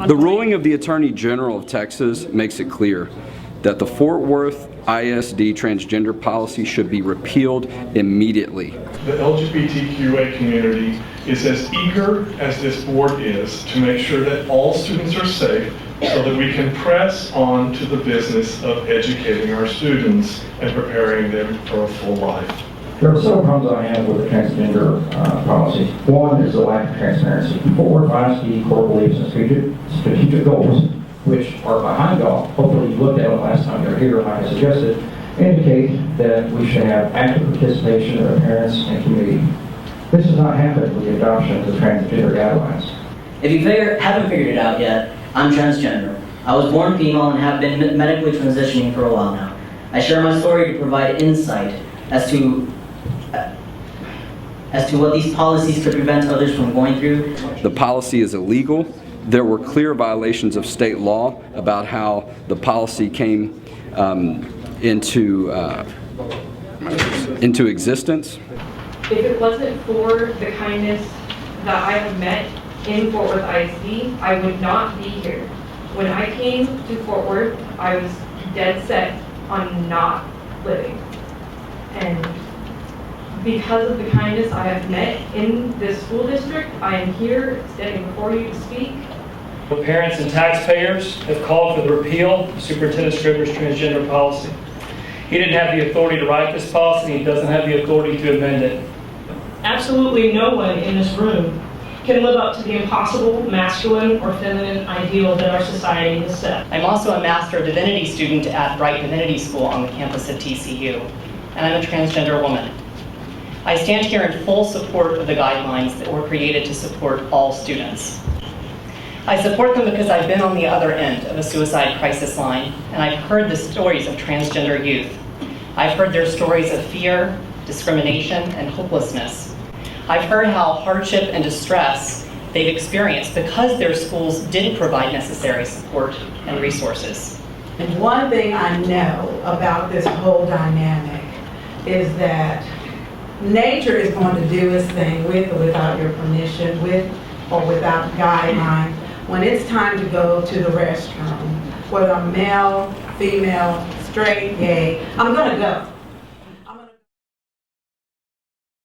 The ruling of the Attorney General of Texas makes it clear that the Fort Worth ISD transgender policy should be repealed immediately. The LGBTQA community is as eager as this board is to make sure that all students are safe so that we can press on to the business of educating our students and preparing them for a full life. There are several problems I have with the transgender policy. One is the lack of transparency. Fort Worth ISD core beliefs and strategic goals, which are behind y'all, hopefully you looked at them last time you were here, like I suggested, indicate that we should have active participation of our parents and community. This has not happened with the adoption of the transgender guidelines. If you haven't figured it out yet, I'm transgender. I was born female and have been medically transitioning for a while now. I share my story to provide insight as to what these policies could prevent others from going through. The policy is illegal. There were clear violations of state law about how the policy came into existence. If it wasn't for the kindness that I have met in Fort Worth ISD, I would not be here. When I came to Fort Worth, I was dead set on not living. And because of the kindness I have met in this school district, I am here standing before you to speak. Parents and taxpayers have called for the repeal of Superintendent Scribner's transgender policy. He didn't have the authority to write this policy, and he doesn't have the authority to amend it. Absolutely no one in this room can live up to the impossible masculine or feminine ideal that our society has set. I'm also a Master of Divinity student at Bright Divinity School on the campus of TCU, and I'm a transgender woman. I stand here in full support of the guidelines that were created to support all students. I support them because I've been on the other end of a suicide crisis line, and I've heard the stories of transgender youth. I've heard their stories of fear, discrimination, and hopelessness. I've heard how hardship and distress they've experienced because their schools didn't provide necessary support and resources. And one thing I know about this whole dynamic is that nature is going to do its thing with or without your permission, with or without guidelines. When it's time to go to the restroom, whether I'm male, female, straight, gay, I'm gonna go.